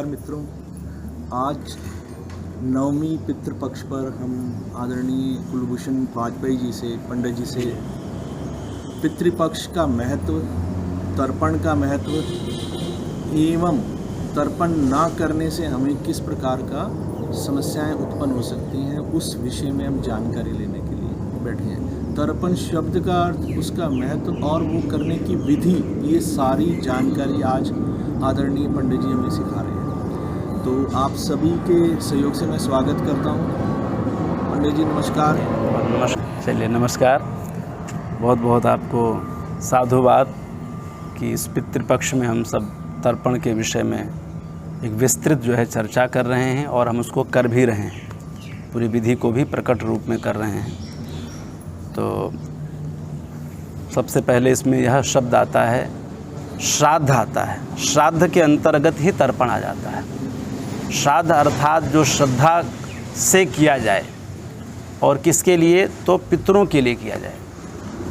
नमस्कार मित्रों। आज नवमी पितृपक्ष पर हम आदरणीय कुलभूषण वाजपेयी जी से, पंडित जी से पितृपक्ष का महत्व, तर्पण का महत्व एवं तर्पण ना करने से हमें किस प्रकार का समस्याएं उत्पन्न हो सकती हैं, उस विषय में हम जानकारी लेने के लिए बैठे हैं। तर्पण शब्द का अर्थ, उसका महत्व और वो करने की विधि, ये सारी जानकारी आज आदरणीय पंडित जी हमें सिखा रहे हैं। तो आप सभी के सहयोग से मैं स्वागत करता हूँ। पंडित जी नमस्कार। चलिए नमस्कार। बहुत बहुत आपको साधुवाद कि इस पितृपक्ष में हम सब तर्पण के विषय में एक विस्तृत चर्चा कर रहे हैं और हम उसको कर भी रहे हैं, पूरी विधि को भी प्रकट रूप में कर रहे हैं। तो सबसे पहले इसमें यह शब्द आता है, श्राद्ध आता है। श्राद्ध के अंतर्गत ही तर्पण आ जाता है। श्राद्ध अर्थात जो श्रद्धा से किया जाए, और किसके लिए? तो पितरों के लिए किया जाए।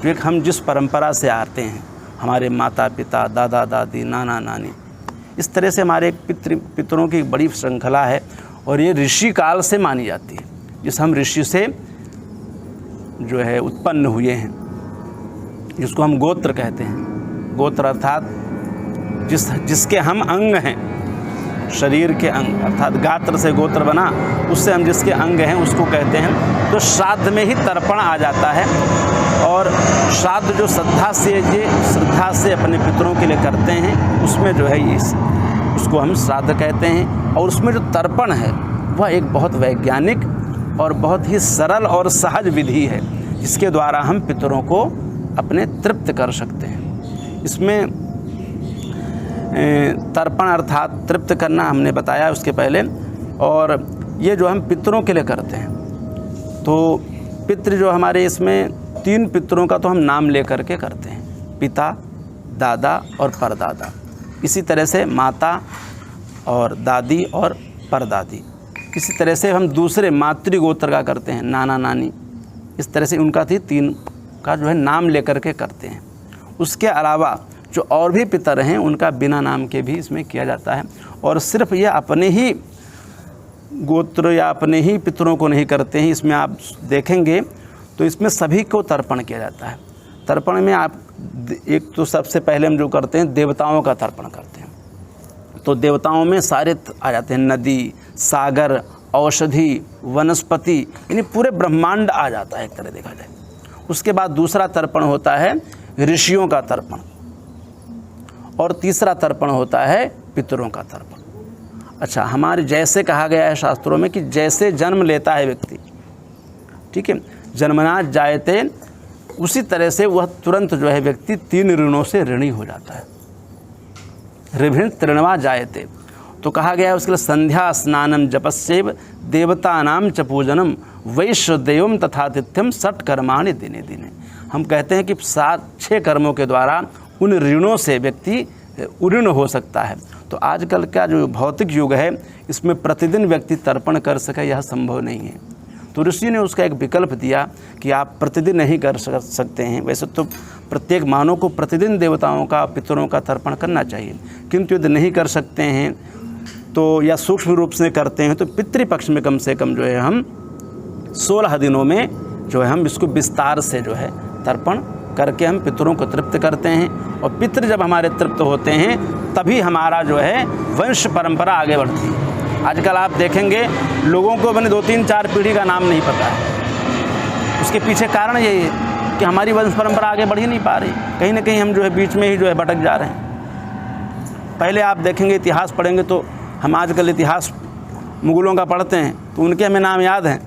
तो एक हम जिस परंपरा से आते हैं, हमारे माता पिता, दादा दादी, नाना नानी, इस तरह से हमारे पितरों की बड़ी श्रृंखला है और ये ऋषि काल से मानी जाती है। जिस हम ऋषि से उत्पन्न हुए हैं, जिसको हम गोत्र कहते हैं। गोत्र अर्थात जिसके हम अंग हैं, शरीर के अंग, अर्थात गात्र से गोत्र बना, उससे हम जिसके अंग हैं उसको कहते हैं। तो श्राद्ध में ही तर्पण आ जाता है। और श्राद्ध जो श्रद्धा से अपने पितरों के लिए करते हैं, उसमें उसको हम श्राद्ध कहते हैं। और उसमें जो तर्पण है वह एक बहुत वैज्ञानिक और बहुत ही सरल और सहज विधि है, जिसके द्वारा हम पितरों को अपने तृप्त कर सकते हैं। इसमें तर्पण अर्थात तृप्त करना हमने बताया उसके पहले। और ये जो हम पितरों के लिए करते हैं, तो पितृ जो हमारे, इसमें 3 पितरों का तो हम नाम लेकर के करते हैं, पिता, दादा और परदादा। इसी तरह से माता और दादी और परदादी। इसी तरह से हम दूसरे मातृगोत्र का करते हैं, नाना नानी। इस तरह से उनका 3 का नाम लेकर के करते हैं। उसके अलावा जो और भी पितर हैं, उनका बिना नाम के भी इसमें किया जाता है। और सिर्फ ये अपने ही गोत्र या अपने ही पितरों को नहीं करते हैं। इसमें आप देखेंगे तो इसमें सभी को तर्पण किया जाता है। तर्पण में आप एक तो सबसे पहले हम जो करते हैं, देवताओं का तर्पण करते हैं। तो देवताओं में सारे आ जाते हैं, नदी, सागर, औषधि, वनस्पति, यानी पूरे ब्रह्मांड आ जाता है एक तरह देखा जाए। उसके बाद दूसरा तर्पण होता है ऋषियों का तर्पण, और तीसरा तर्पण होता है पितरों का तर्पण। अच्छा, हमारे जैसे कहा गया है शास्त्रों में कि जैसे जन्म लेता है व्यक्ति, ठीक है, जन्मना जायते, उसी तरह से वह तुरंत व्यक्ति 3 ऋणों से ऋणी हो जाता है। ऋभिण तृणवा जायते। तो कहा गया है उसके लिए संध्या स्नानम जपस्यैव देवतानाम च पूजनम वैश्वदेवम तथातिथ्यम षट कर्माणि दिने दिने। हम कहते हैं कि 6 कर्मों के द्वारा उन ऋणों से व्यक्ति उऋण हो सकता है। तो आजकल का जो भौतिक युग है, इसमें प्रतिदिन व्यक्ति तर्पण कर सके, यह संभव नहीं है। तो ऋषि ने उसका एक विकल्प दिया कि आप प्रतिदिन नहीं कर सकते हैं। वैसे तो प्रत्येक मानव को प्रतिदिन देवताओं का, पितरों का तर्पण करना चाहिए, किंतु यदि नहीं कर सकते हैं तो, या सूक्ष्म रूप से करते हैं, तो पितृपक्ष में कम से कम हम 16 दिनों में हम इसको विस्तार से तर्पण करके हम पितरों को तृप्त करते हैं। और पितृ जब हमारे तृप्त होते हैं, तभी हमारा वंश परंपरा आगे बढ़ती है। आजकल आप देखेंगे लोगों को अपने 2, 3, 4 पीढ़ी का नाम नहीं पता है। उसके पीछे कारण यही है कि हमारी वंश परंपरा आगे बढ़ ही नहीं पा रही। कहीं ना कहीं हम बीच में ही भटक जा रहे हैं। पहले आप देखेंगे, इतिहास पढ़ेंगे तो, हम आजकल इतिहास मुगलों का पढ़ते हैं तो उनके हमें नाम याद हैं,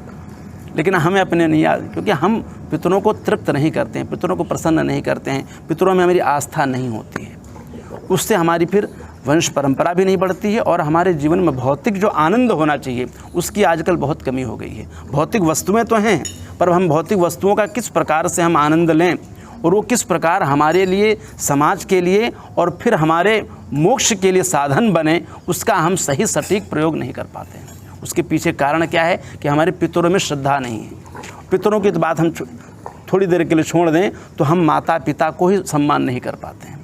लेकिन हमें अपने नहीं याद, क्योंकि हम पितरों को तृप्त नहीं करते हैं, पितरों को प्रसन्न नहीं करते हैं, पितरों में हमारी आस्था नहीं होती है। उससे हमारी फिर वंश परंपरा भी नहीं बढ़ती है, और हमारे जीवन में भौतिक जो आनंद होना चाहिए, उसकी आजकल बहुत कमी हो गई है। भौतिक वस्तुएं तो हैं, पर हम भौतिक वस्तुओं का किस प्रकार से हम आनंद लें, और वो किस प्रकार हमारे लिए, समाज के लिए और फिर हमारे मोक्ष के लिए साधन बने, उसका हम सही सटीक प्रयोग नहीं कर पाते हैं। उसके पीछे कारण क्या है कि हमारे पितरों में श्रद्धा नहीं है। पितरों की तो बात हम थोड़ी देर के लिए छोड़ दें तो हम माता पिता को ही सम्मान नहीं कर पाते हैं।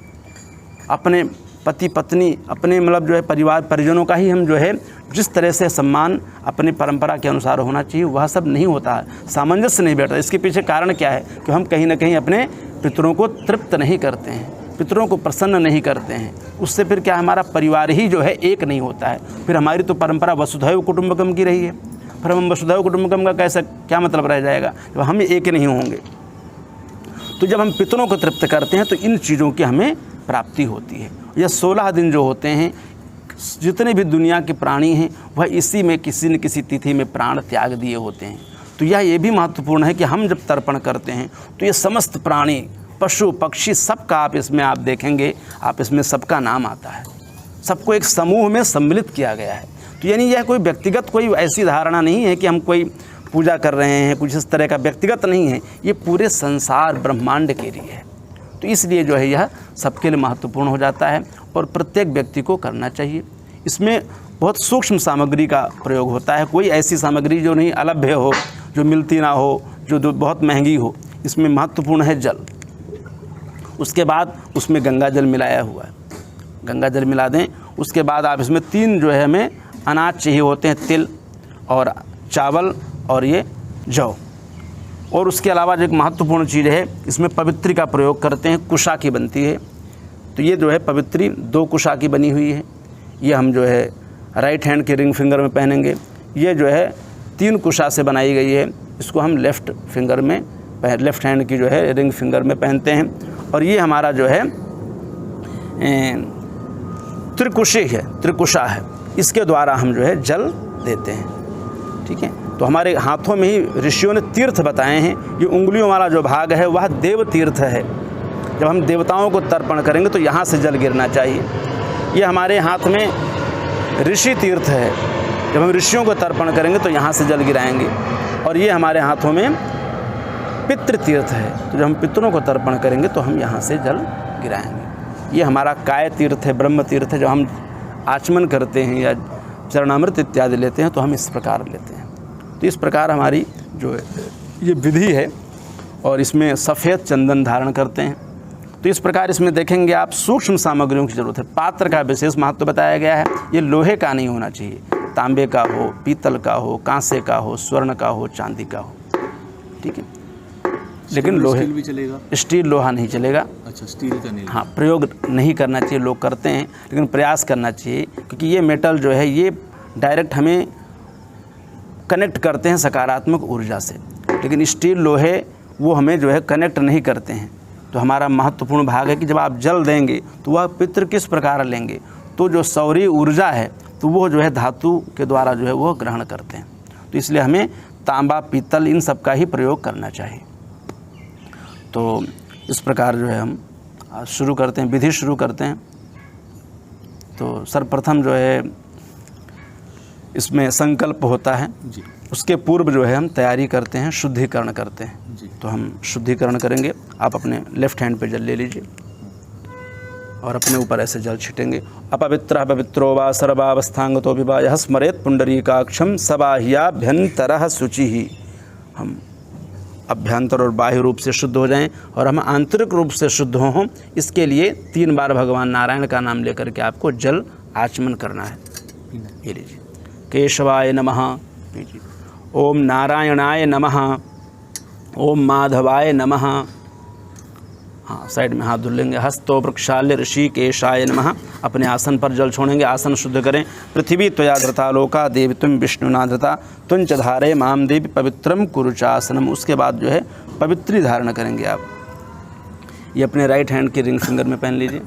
अपने पति पत्नी अपने मतलब जो है परिवार परिजनों का ही हम जो है जिस तरह से सम्मान अपनी परंपरा के अनुसार होना चाहिए वह सब नहीं होता है, सामंजस्य नहीं बैठता। इसके पीछे कारण क्या है कि हम कहीं ना कहीं अपने पितरों को तृप्त नहीं करते हैं, पितरों को प्रसन्न नहीं करते हैं। उससे फिर क्या हमारा परिवार ही जो है एक नहीं होता है। फिर हमारी तो परंपरा वसुधैव कुटुंबकम की रही है, फिर हम वसुधैव कुटुंबकम का कैसा क्या मतलब रह जाएगा जब हम एक नहीं होंगे। तो जब हम पितरों को तृप्त करते हैं तो इन चीज़ों की हमें प्राप्ति होती है। यह 16 दिन जो होते हैं, जितने भी दुनिया के प्राणी हैं वह इसी में किसी न किसी तिथि में प्राण त्याग दिए होते हैं। तो यह ये भी महत्वपूर्ण है कि हम जब तर्पण करते हैं तो ये समस्त प्राणी, पशु पक्षी, सबका आप देखेंगे, आप इसमें सबका नाम आता है, सबको एक समूह में सम्मिलित किया गया है। तो यानी यह कोई व्यक्तिगत कोई ऐसी धारणा नहीं है कि हम कोई पूजा कर रहे हैं, कुछ इस तरह का व्यक्तिगत नहीं है, ये पूरे संसार ब्रह्मांड के लिए है। तो इसलिए जो है यह सबके लिए महत्वपूर्ण हो जाता है और प्रत्येक व्यक्ति को करना चाहिए। इसमें बहुत सूक्ष्म सामग्री का प्रयोग होता है, कोई ऐसी सामग्री जो नहीं अलभ्य हो, जो मिलती ना हो, जो बहुत महंगी हो। इसमें महत्वपूर्ण है जल, उसके बाद उसमें गंगा जल मिलाया हुआ है, गंगा जल मिला दें। उसके बाद आप इसमें 3 जो है हमें अनाज चाहिए होते हैं, तिल और चावल और ये जौ। और उसके अलावा जो एक महत्वपूर्ण चीज़ है, इसमें पवित्री का प्रयोग करते हैं, कुशा की बनती है। तो ये जो है पवित्री 2 कुशा की बनी हुई है, ये हम जो है राइट हैंड के रिंग फिंगर में पहनेंगे। ये जो है 3 कुशा से बनाई गई है, इसको हम लेफ़्ट फिंगर में, लेफ़्ट हैंड की जो है रिंग फिंगर में पहनते हैं। और ये हमारा जो है त्रिकुशी है, त्रिकुशा है, इसके द्वारा हम जो है जल देते हैं। ठीक है, तो हमारे हाथों में ही ऋषियों ने तीर्थ बताए हैं। ये उंगलियों वाला जो भाग है वह देव तीर्थ है। जब हम देवताओं को तर्पण करेंगे तो यहाँ से जल गिरना चाहिए। ये हमारे हाथ में ऋषि तीर्थ है, जब हम ऋषियों को तर्पण करेंगे तो यहाँ से जल गिराएंगे। और ये हमारे हाथों में पितृ तीर्थ है, तो जब हम पितरों को तर्पण करेंगे तो हम यहाँ से जल गिराएंगे। ये हमारा काय तीर्थ है, ब्रह्म तीर्थ है, जब हम आचमन करते हैं या चरणामृत इत्यादि लेते हैं तो हम इस प्रकार लेते हैं। तो इस प्रकार हमारी जो ये विधि है और इसमें सफ़ेद चंदन धारण करते हैं। तो इस प्रकार इसमें देखेंगे आप सूक्ष्म सामग्रियों की ज़रूरत है। पात्र का विशेष महत्व बताया गया है, ये लोहे का नहीं होना चाहिए, तांबे का हो, पीतल का हो, कांसे का हो, स्वर्ण का हो, चांदी का हो। ठीक है, लेकिन लोहे, स्टील भी चलेगा, स्टील लोहा नहीं चलेगा। अच्छा, स्टील का नहीं, हाँ, प्रयोग नहीं करना चाहिए। लोग करते हैं लेकिन प्रयास करना चाहिए, क्योंकि ये मेटल जो है ये डायरेक्ट हमें कनेक्ट करते हैं सकारात्मक ऊर्जा से, लेकिन स्टील लोहे वो हमें जो है कनेक्ट नहीं करते हैं। तो हमारा महत्वपूर्ण भाग है कि जब आप जल देंगे तो वह पितृ किस प्रकार लेंगे, तो जो सौरी ऊर्जा है तो वो जो है धातु के द्वारा जो है वो ग्रहण करते हैं। तो इसलिए हमें तांबा, पीतल इन सब का ही प्रयोग करना चाहिए। तो इस प्रकार जो है हम शुरू करते हैं, विधि शुरू करते हैं। तो सर्वप्रथम जो है इसमें संकल्प होता है जी। उसके पूर्व जो है हम तैयारी करते हैं, शुद्धिकरण करते हैं जी। तो हम शुद्धिकरण करेंगे। आप अपने लेफ्ट हैंड पे जल ले लीजिए और अपने ऊपर ऐसे जल छिटेंगे। अपवित्र पवित्रो वा सर्वावस्थांगतो विवा यः स्मरेत पुंडरीकाक्षम सबाह्याभ्यंतरः शुचिः। हम अभ्यंतर और बाह्य रूप से शुद्ध हो जाएं और हम आंतरिक रूप से शुद्ध हों, इसके लिए 3 बार भगवान नारायण का नाम लेकर के आपको जल आचमन करना है। ये लीजिए, केशवाय नमः, लीजिए, ओम नारायणाय नमः, ओम माधवाय नमः। हाँ, साइड में हाथ धुल लेंगे। हस्तो वृक्षाल्य ऋषिकेशाय नमः। अपने आसन पर जल छोड़ेंगे, आसन शुद्ध करें। पृथ्वी त्वया धृता लोका देवी तुम विष्णुना धृता तुंच धारे माम देवी पवित्रम कुरुचासनम। उसके बाद जो है पवित्री धारण करेंगे आप। ये अपने राइट हैंड के रिंग फिंगर में पहन लीजिए।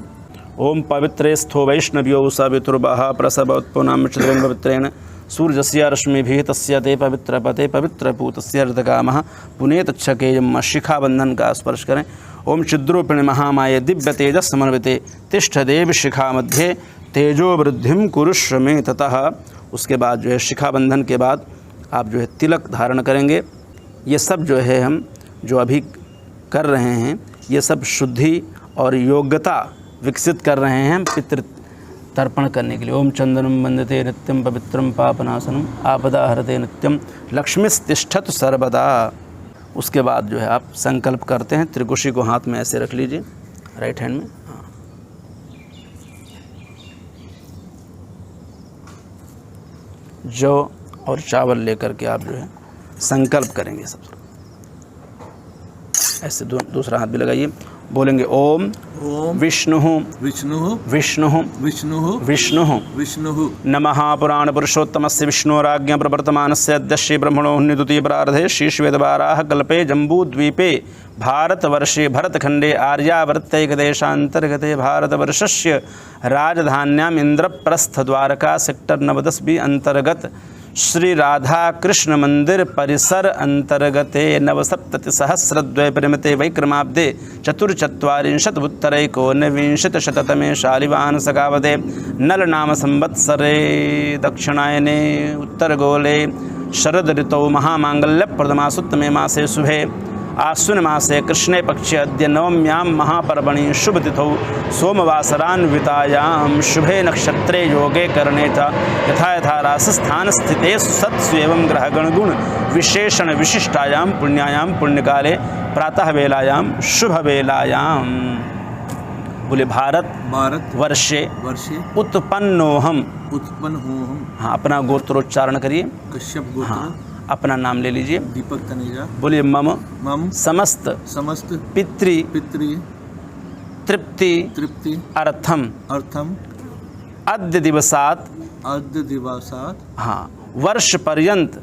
ओम पवित्रे स्थो वैष्णव्यो सवितुर्वः प्रसवोत्पन्नम चित्रं पवित्रेण सूर्यस्य रश्मिभिः तस्य ते पवित्रपते पवित्रपूतस्य हृदकामः पुनेतच्छकेयम। शिखाबंधन का स्पर्श करें। ओम चिद्रूपिणी महामाये दिव्य तेजस समन्विते तिष्ठ देव शिखा मध्य तेजो वृद्धिम कुरुष्व मे ततः। उसके बाद जो है शिखाबंधन के बाद आप जो है तिलक धारण करेंगे। ये सब जो है हम जो अभी कर रहे हैं ये सब शुद्धि और योग्यता विकसित कर रहे हैं पितृ तर्पण करने के लिए। ओम चंदनम वंदते नित्यम पवित्रम पापनाशनम आपदा हरते नित्यम लक्ष्मीस्तिष्ठत सर्वदा। उसके बाद जो है आप संकल्प करते हैं। त्रिकुशी को हाथ में ऐसे रख लीजिए, राइट हैंड में। हाँ, जौ और चावल लेकर के आप जो है संकल्प करेंगे। सब ऐसे दूसरा हाथ भी लगाइए, बोलेंगे ओम ओम विष्णु विष्णु विष्णु विष्णु विष्णु विष्णु नमः पुराण पुरुषोत्तमस्य विष्णोराज्ञा प्रवर्तमानस्य अद्य ब्रह्मणो द्वितीय प्रार्धे शीर्षवेदवाराह कल्पे जम्बूद्वीपे भारतवर्षे भरतखण्डे आर्यावर्तैकदेशान्तर्गते भारतवर्षस्य राजधान्याम् इन्द्रप्रस्थद्वारका सेक्टर 910B अंतर्गत श्री राधा कृष्ण मंदिर परिसर अंतर्गते 9सप्ततिसहस्रद्वय परिमिते वैक्रमाब्दे 44उत्तरैकोनविंशतिशततमे शालिवाहन सगावदे नल नाम संवत्सरे दक्षिणायने उत्तरगोले शरद ऋतौ महामांगल्यप्रदमासुत्तमे मासे शुभे आश्विन मासे कृष्णे पक्षे अद्य नवम्यां महापर्वणि शुभतिथौ सोमवासरान्वितायां शुभे नक्षत्रे योगे करणे च यथा यथा राशिस्थान स्थितेषु सत्सु एवं ग्रहगणगुण विशेषण विशिष्टायां पुण्यायां पुण्यकाले प्रातः वेलायां शुभ वेलायां। बोले भारत भारत वर्षे वर्षे उत्पन्नोहम। उत्पन्न हो हम। हाँ, अपना गोत्रोच्चारण करिए। कश्यप गोत्र। हाँ, अपना नाम ले लीजिए। दीपक तनेजा। बोलिए मम मम समस्त समस्त पितृ पितृ तृप्ति तृप्ति अर्थम अर्थम अद्य दिवसात। अद्य दिवसात। हाँ, वर्ष पर्यंत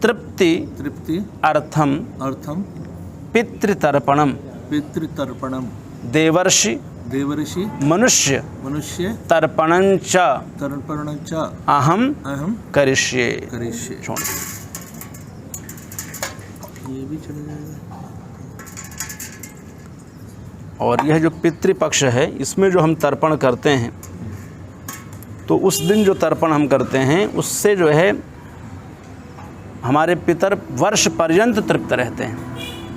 तृप्ति तृप्ति अर्थम अर्थम पितृतर्पणम पितृतर्पणम देवर्षि देवर्षि मनुष्य मनुष्य तर्पणंच तर्पणंच अहम अहम करिष्ये। छोड़ ये भी चले जाएगा। और यह जो पितृपक्ष है, इसमें जो हम तर्पण करते हैं, तो उस दिन जो तर्पण हम करते हैं उससे जो है हमारे पितर वर्ष पर्यंत तृप्त रहते हैं।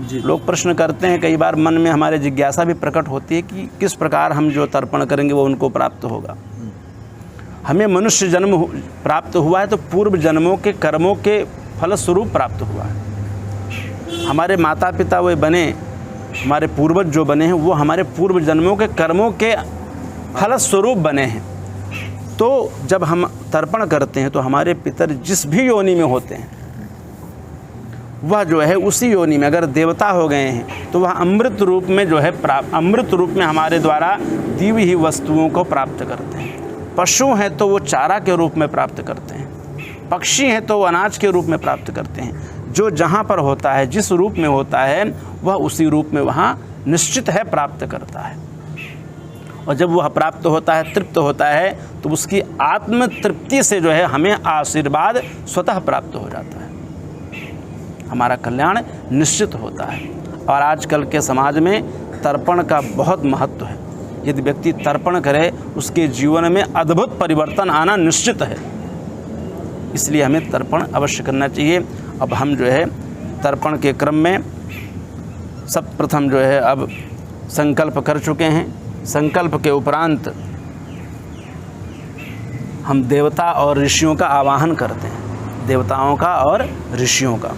जी। लोग प्रश्न करते हैं, कई बार मन में हमारे जिज्ञासा भी प्रकट होती है कि किस प्रकार हम जो तर्पण करेंगे वो उनको प्राप्त होगा। हमें मनुष्य जन्म प्राप्त हुआ है तो पूर्व जन्मों के कर्मों के फलस्वरूप प्राप्त हुआ है। हमारे माता पिता वे बने, हमारे पूर्वज जो बने हैं वो हमारे पूर्व जन्मों के कर्मों के फलस्वरूप बने हैं। तो जब हम तर्पण करते हैं तो हमारे पितर जिस भी योनि में होते हैं वह जो है उसी योनि में, अगर देवता हो गए हैं तो वह अमृत रूप में जो है अमृत रूप में हमारे द्वारा दी हुई वस्तुओं को प्राप्त करते हैं। पशु हैं तो वो चारा के रूप में प्राप्त करते हैं, पक्षी हैं तो वो अनाज के रूप में प्राप्त करते हैं। जो जहाँ पर होता है, जिस रूप में होता है, वह उसी रूप में वहाँ निश्चित है प्राप्त करता है। और जब वह प्राप्त होता है, तृप्त होता है, तो उसकी आत्म तृप्ति से जो है हमें आशीर्वाद स्वतः प्राप्त हो जाता है, हमारा कल्याण निश्चित होता है। और आजकल के समाज में तर्पण का बहुत महत्व है। यदि व्यक्ति तर्पण करे उसके जीवन में अद्भुत परिवर्तन आना निश्चित है, इसलिए हमें तर्पण अवश्य करना चाहिए। अब हम जो है तर्पण के क्रम में सब प्रथम जो है अब संकल्प कर चुके हैं। संकल्प के उपरांत हम देवता और ऋषियों का आवाहन करते हैं, देवताओं का और ऋषियों का।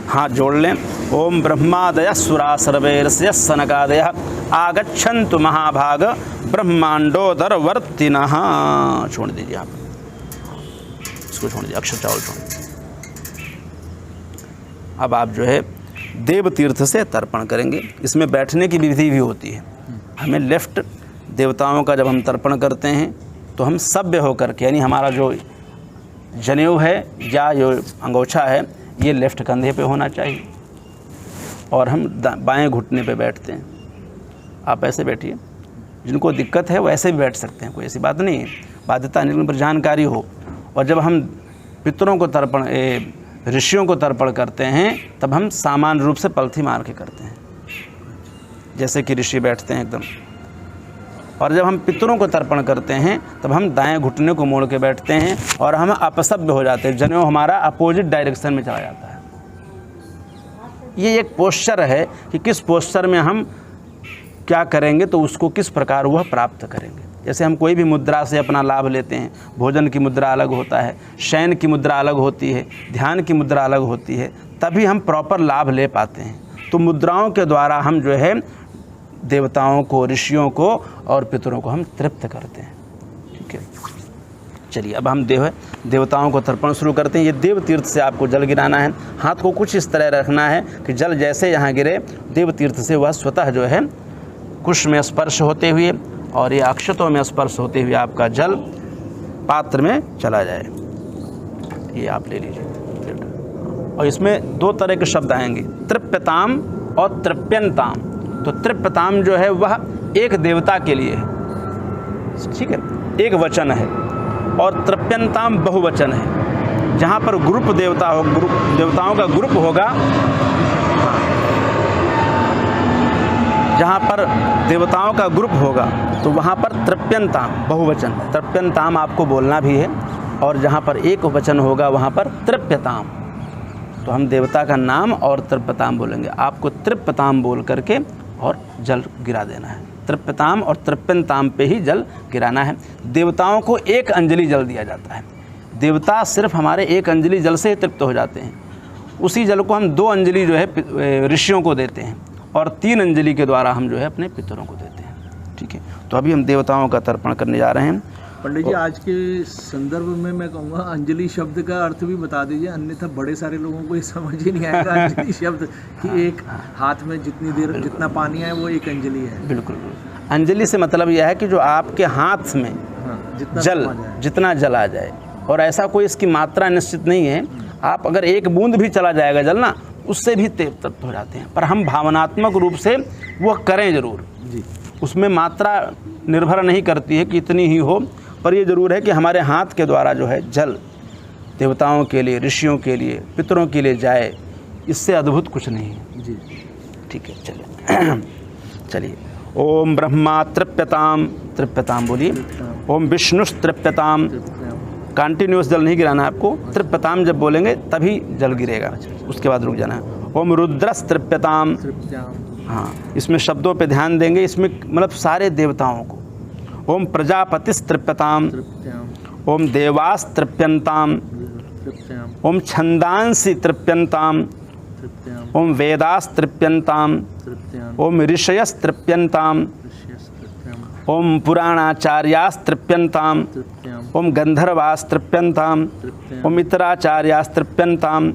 हाथ जोड़ लें। ओम ब्रह्मादय सुरा सर्वैर्षय सनकादय आगच्छन्तु महाभाग ब्रह्मांडोदरवर्तिनः। छोड़ दीजिए, आप इसको छोड़ दीजिए, अक्षर चावल छोड़ दीजिए। अब आप जो है देव तीर्थ से तर्पण करेंगे। इसमें बैठने की विधि भी होती है। हमें लेफ्ट देवताओं का जब हम तर्पण करते हैं तो हम सभ्य होकर के, यानी हमारा जो जनेऊ है या जो अंगोछा है ये लेफ्ट कंधे पे होना चाहिए और हम बाएं घुटने पे बैठते हैं। आप ऐसे बैठिए, जिनको दिक्कत है वो ऐसे भी बैठ सकते हैं, कोई ऐसी बात नहीं है। बाध्यता नियम पर जानकारी हो। और जब हम पितरों को तर्पण, ऋषियों को तर्पण करते हैं, तब हम सामान्य रूप से पलथी मार के करते हैं, जैसे कि ऋषि बैठते हैं एकदम। और जब हम पितरों को तर्पण करते हैं तब हम दाएं घुटने को मोड़ के बैठते हैं और हम अपसभ्य हो जाते हैं, जनेऊ हमारा अपोजिट डायरेक्शन में चला जाता है। ये एक पोस्चर है कि किस पोस्चर में हम क्या करेंगे तो उसको किस प्रकार वह प्राप्त करेंगे। जैसे हम कोई भी मुद्रा से अपना लाभ लेते हैं, भोजन की मुद्रा अलग होता है, शयन की मुद्रा अलग होती है, ध्यान की मुद्रा अलग होती है, तभी हम प्रॉपर लाभ ले पाते हैं। तो मुद्राओं के द्वारा हम जो है देवताओं को, ऋषियों को और पितरों को हम तृप्त करते हैं। ठीक है, चलिए अब हम देवताओं को तर्पण शुरू करते हैं। ये देव तीर्थ से आपको जल गिराना है। हाथ को कुछ इस तरह रखना है कि जल जैसे यहाँ गिरे देव तीर्थ से वह स्वतः जो है कुश में स्पर्श होते हुए और ये अक्षतों में स्पर्श होते हुए आपका जल पात्र में चला जाए। ये आप ले लीजिए। और इसमें दो तरह के शब्द आएंगे, तृप्यताम और तृप्यंताम। तो तृप्यताम जो है वह एक देवता के लिए है, ठीक है, एक वचन है, और तृप्यंताम बहुवचन है। जहाँ पर ग्रुप देवता हो, ग्रुप देवताओं का ग्रुप होगा, जहाँ पर देवताओं का ग्रुप होगा तो वहाँ पर तृप्यंताम बहुवचन, तृप्यंताम आपको बोलना भी है। और जहाँ पर एक वचन होगा वहाँ पर तृप्यताम। तो हम देवता का नाम और तृप्यताम बोलेंगे। आपको तृप्यताम बोल करके और जल गिरा देना है। तृप्यताम और तृप्यंताम पे ही जल गिराना है। देवताओं को एक अंजलि जल दिया जाता है। देवता सिर्फ हमारे एक अंजलि जल से ही तृप्त हो जाते हैं। उसी जल को हम 2 अंजलि जो है ऋषियों को देते हैं और 3 अंजलि के द्वारा हम जो है अपने पितरों को देते हैं। ठीक है, तो अभी हम देवताओं का तर्पण करने जा रहे हैं। पंडित जी, आज के संदर्भ में मैं कहूँगा अंजलि शब्द का अर्थ भी बता दीजिए, अन्यथा बड़े सारे लोगों को ये समझ ही नहीं आएगा अंजलि शब्द कि एक हाथ में जितनी देर जितना पानी है वो एक अंजलि है। बिल्कुल, अंजलि से मतलब यह है कि जो आपके हाथ में जितना जल आ जाए, और ऐसा कोई इसकी मात्रा निश्चित नहीं है। आप अगर एक बूंद भी चला जाएगा जल ना, उससे भी तृप्त हो जाते हैं। पर हम भावनात्मक रूप से वो करें जरूर जी। उसमें मात्रा निर्भर नहीं करती है कि इतनी ही हो, पर ये ज़रूर है कि हमारे हाथ के द्वारा जो है जल देवताओं के लिए, ऋषियों के लिए, पितरों के लिए जाए, इससे अद्भुत कुछ नहीं है जी। ठीक है, चलिए चलिए। ओम ब्रह्मा तृप्यताम, तृप्यताम बोलिए। ओम विष्णुस्तृप्यताम, कंटिन्यूस जल नहीं गिराना है आपको। तृप्यताम जब बोलेंगे तभी जल गिरेगा, उसके बाद रुक जाना है। ओम रुद्रस्तृप्यताम, हाँ, इसमें शब्दों पे ध्यान देंगे। इसमें मतलब सारे देवताओं को। ओम प्रजापतिस्तृप्यताम, ओम देवास्तृप्यंताम, ओम छंदांसि तृप्यंताम, ओम वेदास्तृप्यंताम, ओम ऋषयस्तृप्यंताम, ओम पुराणाचार्यास्तृप्यंताम, ओम गंधर्वास्तृप्यंताम, ओम इतराचार्यास्तृप्यंताम,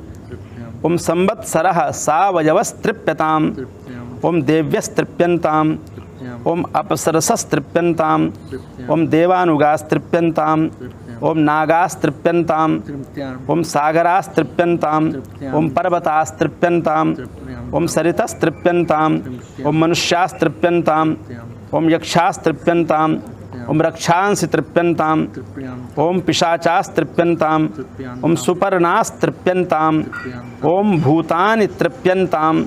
ओम संवत्सरः सावयवस्तृप्यताम, ओम देव्यस्तृप्यंताम, ओम अप्सरसस्तृप्यंताम, ओम देवानुगास्तृप्यंताम, ओम नागास्तृप्यंताम, ओम सागरास्तृप्यंताम, ओम पर्वतास्तृप्यंताम, ओम सरितस्तृप्यंताम, ओम मनुष्यास्तृप्यंताम, ओम यक्षास्तृप्यंताम, ओम रक्षांसि तृप्यंताम, ओम पिशाचास्तृप्यंताम, ओम सुपर्णास्तृप्यंताम, ओम भूतानि तृप्यंताम,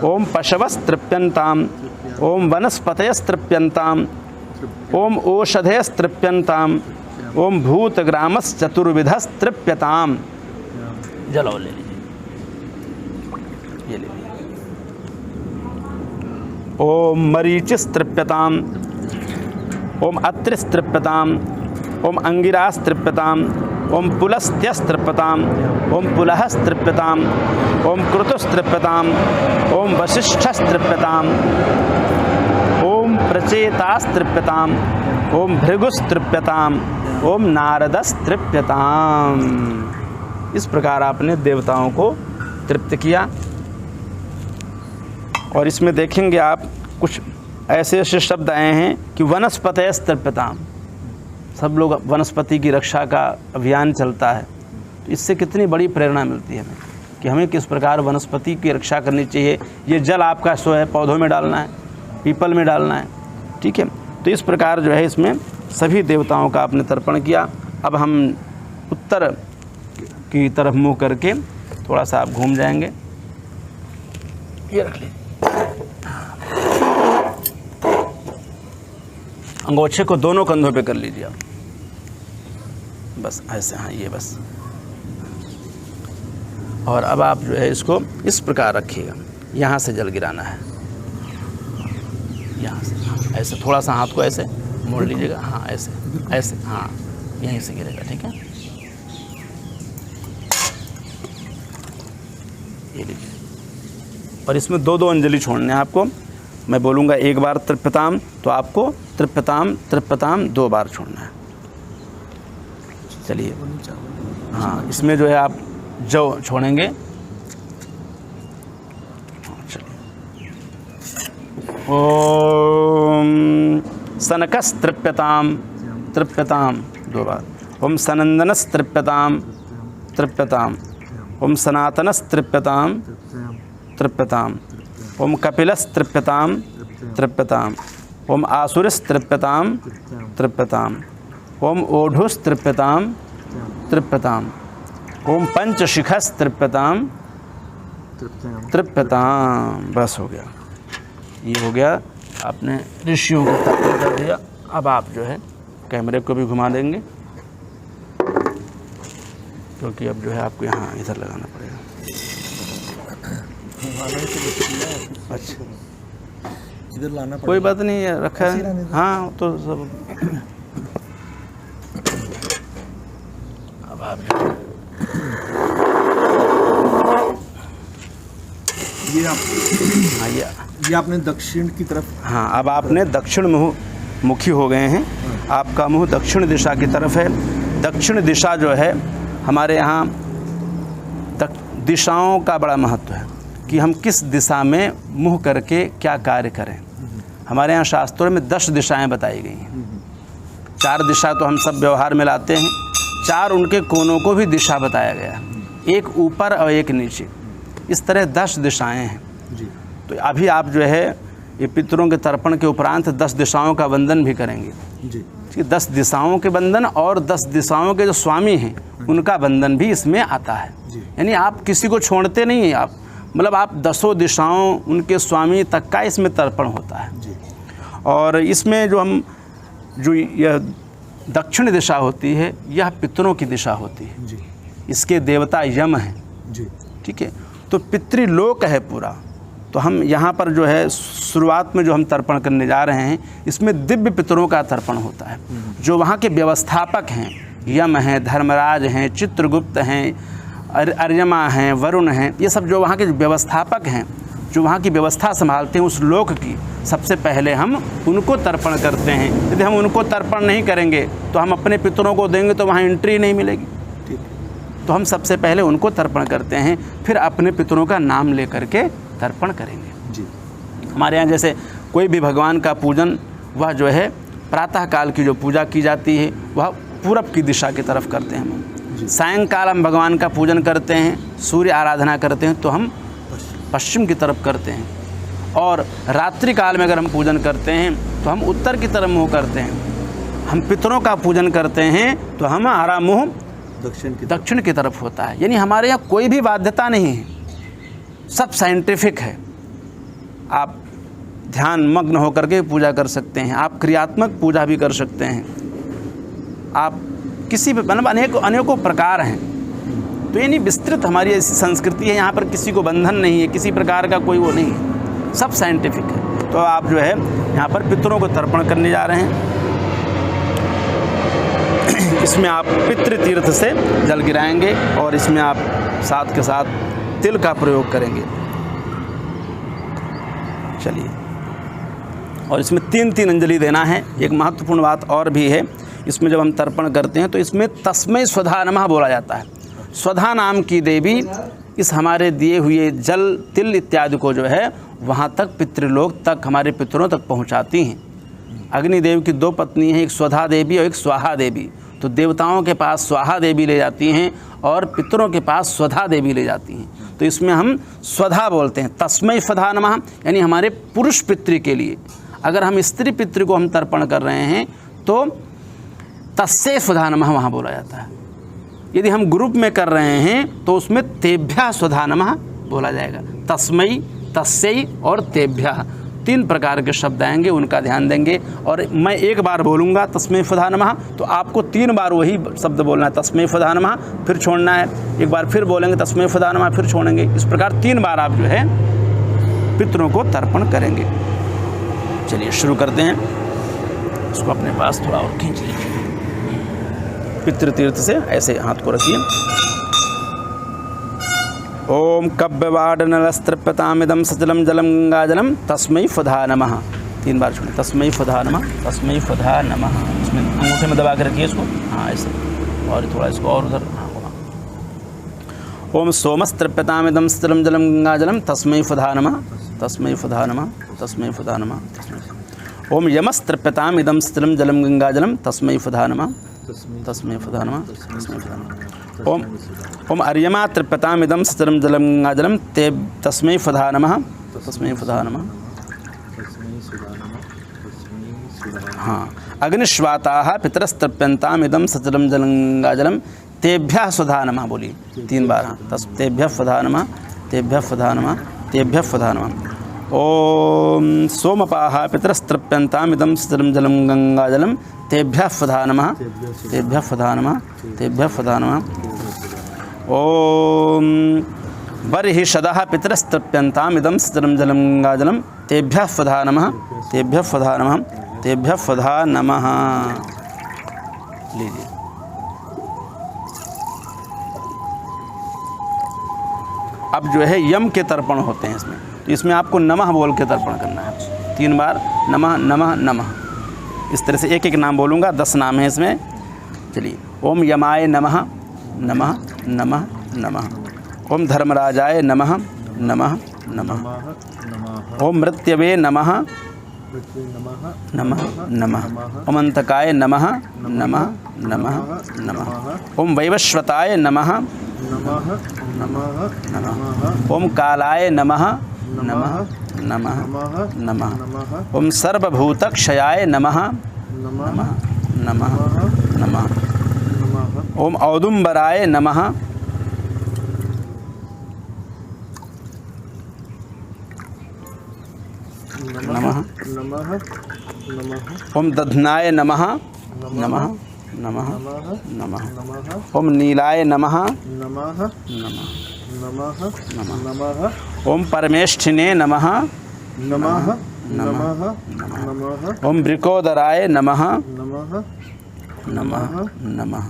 ओम पशवस्तृप्यंताम, ओम वनस्पतयस्तृप्यंताम, ओम ओषधयस्तृप्यंताम, ओम भूतग्रामश्चतुर्विधस्तृप्यताम। जलो ले लीजिए, ये ले लीजिए। ओम मरीचिस्तृप्यताम, ओम अत्रिस्तृप्यताम, ओम अंगिरास्तृप्यताम, ओम पुलस्त्यस्तृप्यताम, ओम पुलहस्तृप्यताम, ओम कृतुस्तृप्यताम, ओम वसिष्ठस्तृप्यताम, ओम प्रचेतास्तृप्यताम, ओम भृगुस्तृप्यताम, ओम नारदस्तृप्यताम। इस प्रकार आपने देवताओं को तृप्त किया। और इसमें देखेंगे आप कुछ ऐसे ऐसे शब्द आए हैं कि वनस्पतयस्तृप्यताम। सब लोग वनस्पति की रक्षा का अभियान चलता है, तो इससे कितनी बड़ी प्रेरणा मिलती है हमें कि हमें किस प्रकार वनस्पति की रक्षा करनी चाहिए। ये जल आपका सो है पौधों में डालना है, पीपल में डालना है, ठीक है। तो इस प्रकार जो है इसमें सभी देवताओं का आपने तर्पण किया। अब हम उत्तर की तरफ मुँह करके थोड़ा सा आप घूम जाएंगे। ये रख लीजिए। अंगोछे को दोनों कंधों पे कर लीजिए आप, बस ऐसे, हाँ ये बस। और अब आप जो है इसको इस प्रकार रखिएगा, यहाँ से जल गिराना है, यहाँ से, हाँ, ऐसे थोड़ा सा हाथ को ऐसे मोड़ लीजिएगा, हाँ ऐसे ऐसे, हाँ यहीं से गिरेगा, ठीक है। ये लीजिए। और इसमें 2-2 अंजलि छोड़ने हैं आपको। मैं बोलूँगा एक बार तृप्यताम, तो आपको तृप्यताम तृप्यताम 2 बार छोड़ना है। चलिए, चावल। हाँ, इसमें जो है आप जौ छोड़ेंगे। ओम सनकस तृप्यताम तृप्यताम, 2 बार। ओम सनंदनस तृप्यताम तृप्यताम। ओम सनातनस तृप्यताम तृप्यताम। ओम कपिलस तृप्यताम तृप्यताम। ओम आसुरस तृप्यताम तृप्यताम। ओम ओढ़ुस तृप्यताम तृप्यताम। ओम पंचशिखस तृप्यताम तृप्यताम। बस हो गया, ये हो गया, आपने ऋषियों को तर्पण कर दिया। अब आप जो है कैमरे को भी घुमा देंगे, क्योंकि अब जो है आपको यहाँ इधर लगाना पड़ेगा। अच्छा, इधर लाना कोई बात नहीं है, रखा है। हाँ, तो सब अब आप जो ये आप, हाँ, ये आपने दक्षिण की तरफ, हाँ, अब आपने दक्षिण मुखी हो गए हैं। आपका मुंह दक्षिण दिशा की तरफ है। दक्षिण दिशा जो है हमारे यहाँ दिशाओं का बड़ा महत्व है कि हम किस दिशा में मुँह करके क्या कार्य करें। हमारे यहाँ शास्त्रों में 10 दिशाएं बताई गई हैं। 4 दिशा तो हम सब व्यवहार में लाते हैं, 4 उनके कोनों को भी दिशा बताया गया, एक ऊपर और एक नीचे, इस तरह 10 दिशाएं हैं जी। तो अभी आप जो है ये पितरों के तर्पण के उपरांत 10 दिशाओं का वंदन भी करेंगे जी। 10 दिशाओं के बंधन और 10 दिशाओं के जो स्वामी हैं उनका बंधन भी इसमें आता है। यानी आप किसी को छोड़ते नहीं हैं, आप मतलब आप 10 दिशाओं उनके स्वामी तक का इसमें तर्पण होता है जी। और इसमें जो यह दक्षिण दिशा होती है यह पितरों की दिशा होती है जी। इसके देवता यम हैं जी। ठीक है। तो पितृलोक है पूरा। तो हम यहाँ पर जो है शुरुआत में जो हम तर्पण करने जा रहे हैं इसमें दिव्य पितरों का तर्पण होता है। जो वहाँ के व्यवस्थापक हैं, यम हैं, धर्मराज हैं, चित्रगुप्त हैं, अर्यमा हैं, वरुण हैं, ये सब जो वहाँ के व्यवस्थापक हैं, जो वहाँ की व्यवस्था संभालते हैं उस लोक की, सबसे पहले हम उनको तर्पण करते हैं। यदि हम उनको तर्पण नहीं करेंगे तो हम अपने पितरों को देंगे तो वहाँ एंट्री नहीं मिलेगी। तो हम सबसे पहले उनको तर्पण करते हैं, फिर अपने पितरों का नाम लेकर के तर्पण करेंगे जी। हमारे यहाँ जैसे कोई भी भगवान का पूजन वह जो है प्रातः काल की जो पूजा की जाती है वह पूरब की दिशा की तरफ करते हैं हम। सायंकाल हम भगवान का पूजन करते हैं, सूर्य आराधना करते हैं तो हम पश्चिम की तरफ करते हैं। और रात्रि काल में अगर हम पूजन करते हैं तो हम उत्तर की तरफ मुँह करते हैं। हम पितरों का पूजन करते हैं तो हमारा मुँह दक्षिण की तरफ होता है। यानी हमारे यहाँ कोई भी बाध्यता नहीं है, सब साइंटिफिक है। आप ध्यान मग्न होकर के पूजा कर सकते हैं, आप क्रियात्मक पूजा भी कर सकते हैं, आप किसी भी मतलब अनेकों प्रकार हैं। तो यानी विस्तृत हमारी ऐसी संस्कृति है, यहाँ पर किसी को बंधन नहीं है, किसी प्रकार का कोई वो नहीं है, सब साइंटिफिक है। तो आप जो है यहाँ पर पितरों को तर्पण करने जा रहे हैं। इसमें आप पितृ तीर्थ से जल गिराएंगे और इसमें आप साथ के साथ तिल का प्रयोग करेंगे। चलिए, और इसमें 3-3 अंजलि देना है। एक महत्वपूर्ण बात और भी है, इसमें जब हम तर्पण करते हैं तो इसमें तस्मै स्वधा नमः बोला जाता है। स्वधा नाम की देवी इस हमारे दिए हुए जल तिल इत्यादि को जो है वहाँ तक पितृलोक तक हमारे पितरों तक पहुँचाती हैं। अग्निदेव की 2 पत्नी हैं, एक स्वधा देवी और एक स्वाहा देवी। तो देवताओं के पास स्वाहा देवी ले जाती हैं और पितरों के पास स्वधा देवी ले जाती हैं। तो इसमें हम स्वधा बोलते हैं, तस्मै स्वधा नमः, यानी हमारे पुरुष पितृ के लिए। अगर हम स्त्री पितृ को हम तर्पण कर रहे हैं तो तस्यै स्वधा नमः वहाँ बोला जाता है। यदि हम ग्रुप में कर रहे हैं तो उसमें तेभ्यः स्वधा नमः बोला जाएगा। तस्मै, तस्यै और तेभ्यः 3 प्रकार के शब्द आएंगे, उनका ध्यान देंगे। और मैं एक बार बोलूँगा तस्मै स्वधा नमः तो आपको 3 बार वही शब्द बोलना है, तस्मै स्वधा नमः, फिर छोड़ना है। एक बार फिर बोलेंगे तस्मै स्वधा नमः, फिर छोड़ेंगे। इस प्रकार 3 बार आप जो है पितरों को तर्पण करेंगे। चलिए शुरू करते हैं। इसको अपने पास थोड़ा और खींच लीजिए। पितृ तीर्थ से ऐसे हाथ को रखिए। ओम कव्यवाडनलस्तृप्यतामिदं सचलं जलं गंगाजलं तस्मै स्वधा नमः। 3 बार छोड़ें, तस्मै स्वधा नमः, तस्मै स्वधा नमः। इसमें अंगूठे में दबा के रखिए इसको, हाँ ऐसे। और थोड़ा इसको और उधर ओम सोमस्तृप्यतामिदं स्थिरं जलं गंगाजलं तस्मै फुधा नमः तस्मै फुधा नमः तस्मै फुधा नमः ओम यमस्तृप्यतामिदं स्थिरं जलं गंगाजलं तस्मै फुधा नमः तस्मै फुधा नमः तस्मै फुधा नमः ओम अर्यमा तृप्यतामिदं स्थिरं जलं गंगाजलं ते तस्मै फुधा नमः तस्मै फुधा नमः। हाँ, अग्निश्वाताः पितरस्तृप्यन्तामिदं सचलं जलं गंगाजलं तेभ्यः सुधा नमः बोलिए 3 बार। हाँ, तेभ्यः सुधा नमः तेभ्यः सुधा नमः तेभ्यः सुधा नमः। ओम सोमपाः पितरस्तृप्यन्तामिदं सचलं जलं गंगाजलं तेभ्यः सुधा नमः तेभ्यः सुधा नमः तेभ्यः सुधा नमः। ओम बर्हिषदः पितरस्तृप्यन्तामिदं सचलं जलं गंगाजलं तेभ्यः सुधा नमः तेभ्यः सुधा नमः तेभ्यः सुधा नमः। लीजिए। अब जो है यम के तर्पण होते हैं इसमें, तो इसमें आपको नमः बोल के तर्पण करना है 3 बार। नमः नमः नमः, इस तरह से एक एक नाम बोलूँगा, 10 नाम है इसमें। चलिए। ओम यमाय नमः नमः नमः नमः। ओम धर्मराजाय नमः नमः नमः। ओम मृत्यवे नमः नमः नमः। ओम अंतकाय नमः नमः नमः नमः। ओम वैवस्वताय नमः नमः नमः। ओम कालाय नमः नमः नमः नमः। ओम सर्वभूतक्षयाय नमः नमः नमः नमः। ओम औदुम्बराय नमः नमः नमः। ओम दध्नाय नमः नमः नमः नमः। ओम नीलाय नमः नमः नमः नमः। ओम परमेष्ठिने नमः नमः नमः नमः। ओम वृकोदराय नमः नमः नमः नमः।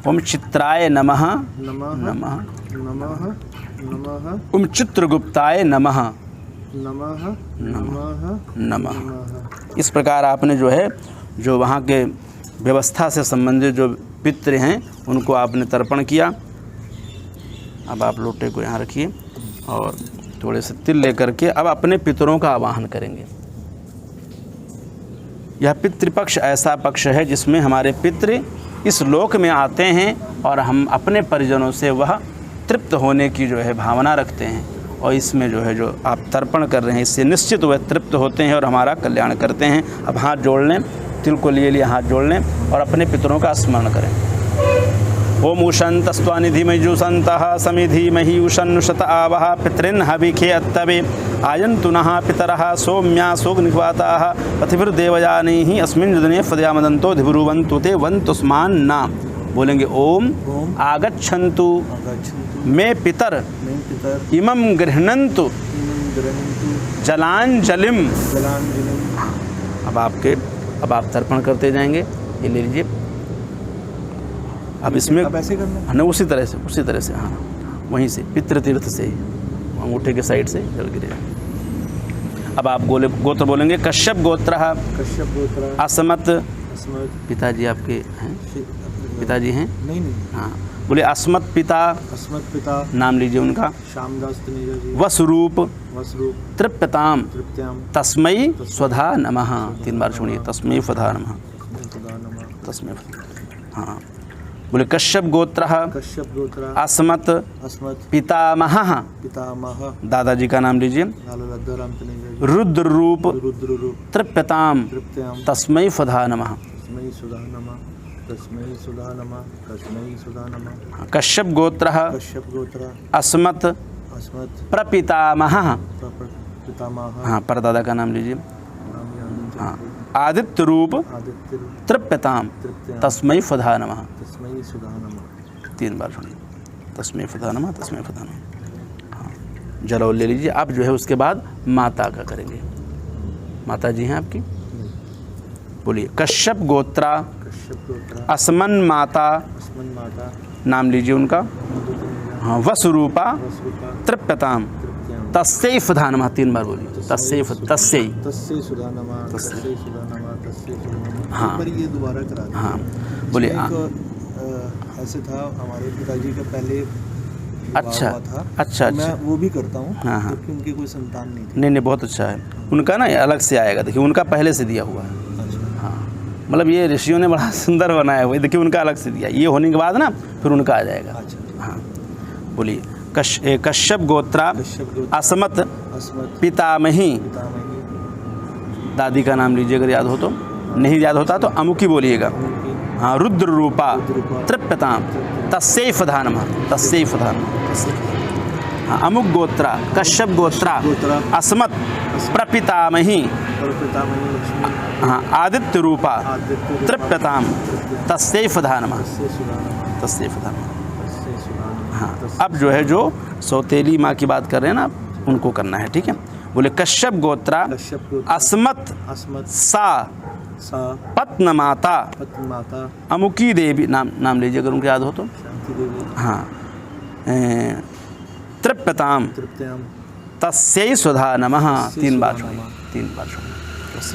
ओम चित्राय नमः नमः नमः नमः। ओम चित्रगुप्ताय नमः नमः नमः नमः। इस प्रकार आपने जो है जो वहाँ के व्यवस्था से संबंधित जो पितृ हैं उनको आपने तर्पण किया। अब आप लोटे को यहाँ रखिए और थोड़े से तिल लेकर के अब अपने पितरों का आवाहन करेंगे। यह पितृपक्ष ऐसा पक्ष है जिसमें हमारे पितृ इस लोक में आते हैं और हम अपने परिजनों से वह तृप्त होने की जो है भावना रखते हैं, और इसमें जो है जो आप तर्पण कर रहे हैं इससे निश्चित वह तृप्त होते हैं और हमारा कल्याण करते हैं। अब हाथ जोड़ लें, तिल को लिए हाथ जोड़ लें और अपने पितरों का स्मरण करें। ओम उशन्तस्त्वानिधिमजुषन्तः समिधिमहि उशन्नुषत आवः पितॄन् हविखे अत्तवे आयन्तु नः पितरः सौम्या सोऽग्निह्वाताः पथिभिर्देवयानैः अस्मिन् दिने फदयामदन्तो धिब्रुवन्तु ते वन्तुस्मान्ना। बोलेंगे ओम आगच्छन्तु मे पितर इमं गृह्णन्तु जलांजलिम। अब आप तर्पण करते जाएंगे। ये ले लीजिए। अब इसमें अब ऐसे करना है ना, उसी तरह से हाँ, वहीं से पितृतीर्थ से ही अंगूठे के साइड से जल गिरे। अब आप गोत्र बोलेंगे कश्यप गोत्र असमत। पिताजी आपके हैं? पिताजी हैं? नहीं। हाँ, बोले अस्मत् पिता नाम लीजिए उनका। श्यामदास वसरूप तृप्यताम तस्मै स्वधा नमः। 3 बार सुनिए, तस्मै स्वधा नमः तस्मै। हाँ, बोले कश्यप गोत्र अस्मत् पितामह। दादाजी का नाम लीजिए। रुद्र रूप तृप्यताम तस्मै स्वधा नमः। कश्यप गोत्र अस्मत् प्रपितामह। हाँ, परदादा का नाम लीजिए। हाँ, आदित्य रूप तृप्यताम तस्मै स्वधा नमः। 3 बार सुनिए, तस्मै स्वधा नमः तस्मै स्वधा नमः। हाँ, जल ले लीजिए। अब जो है उसके बाद माता का करेंगे। माता जी हैं आपकी? बोलिए कश्यप गोत्रा अस्मन् माता। नाम लीजिए उनका। हाँ, वसुरूपा तृप्यताम तस्यै स्वधा नमः। 3 बार बोलिए, तस्यै सुधा नमः। हाँ ये दोबारा करा दें। हाँ, बोलिए ऐसे था, हमारे पिताजी का पहले विवाह अच्छा हुआ था। अच्छा मैं अच्छा। वो भी करता हूँ, हाँ, हाँ। क्योंकि उनकी कोई संतान नहीं थी। नहीं नहीं, बहुत अच्छा है। उनका ना अलग से आएगा, देखिए उनका पहले से दिया हुआ है। अच्छा। हाँ, मतलब ये ऋषियों ने बड़ा सुंदर बनाया हुआ है, देखिए उनका अलग से दिया, ये होने के बाद ना फिर उनका आ जाएगा। अच्छा। हाँ बोलिए। कश्यप गोत्रा कश्यप गोत्र, असमत अस्मत्, पितामही, पितामही, दादी का नाम लीजिए अगर याद हो तो, नहीं याद होता तो अमुकी बोलिएगा। अमुकी, हाँ, रुद्र रूपा रुद्रूपा, तृप्यताम तस्यैव धानमः, तस्यैव धानमः। हाँ, अमुक गोत्रा कश्यप गोत्रा गोत्रा, अस्मत् प्रपितामही, और पितामही लक्ष्मी, हाँ, आदित्य रूपा आदित्य रूपा, तृप्यताम तस्यैव धानमः, तस्य सुदानमः, तस्यैव धानमः। तस्य सुदानमः। हाँ, अब जो है जो सौतेली माँ की बात कर रहे हैं ना, उनको करना है, ठीक है। बोले कश्यप गोत्रा कश्यप गोत्र, अस्मत् अस्मत्, सा सा पत्नमाता पत्नी माता, अमुकी देवी, नाम लीजिए अगर उनको याद हो तो। शांति देवी, हाँ, तृप्यताम तृप्त्याम, तस्यै स्वधा नमः। तस्यै 3 बार स्वधा छोड़िए, नमः। 3 बार छोड़िए बस।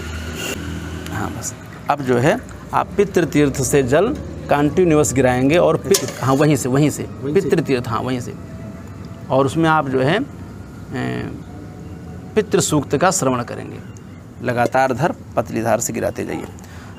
हाँ बस। अब जो है आप पितृ तीर्थ से जल कंटिन्यूअस गिराएंगे और हाँ वहीं से पितृ तीर्थ, हाँ वहीं से, और उसमें आप जो है पितृ सूक्त का श्रवण करेंगे। लगातार धर पतली धार से गिराते जाइए।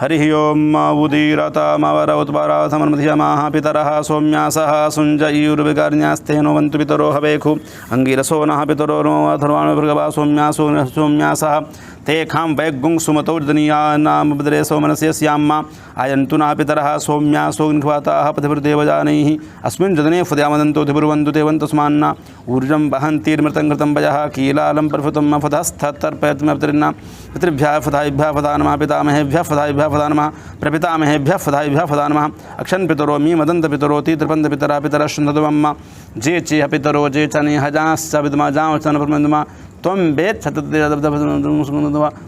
हरि ओम उदीरतमवर उत्परा समर्मध्यमाः पितरः सौम्यासः सुञ्जयुर्विकर्ण्यास्तेनो वन्तु पितरो हवेखु अंगिरसो नः पितरो नो अथर्वाणो भृगवा सौम्यासः ते खां वैगुं सुमतोर्दनीया नाम बद्रे सोमनस्य श्यामा आयन्तु ना पितरः सौम्यासो निख्वाताः पथिभिर्देवजानैः अस्मिन् जदने फुद्यामदन्तो धिपुर्वन्तु ते वन्तस्मान्ना ऊर्जं वहन्तीर्मृतं घृतं वयः कीलालं प्रफुतं फधस्तर्पयत्मपतिर्ना पितृभ्यः फदायिभ्यः फदा नमः पितामहेभ्यः फदायिभ्यः फदा नमः प्रपितामहेभ्यः फदायिभ्यः फदा नमः अक्षन् पितरो मी मदन्त पितरोति त्रिपन्त पितरा पितरः शुन्धतमम्मा जे चेह पितरो जे चने हजांश्च विद्मा जांश्च प्रमन्दमा त्वं वेद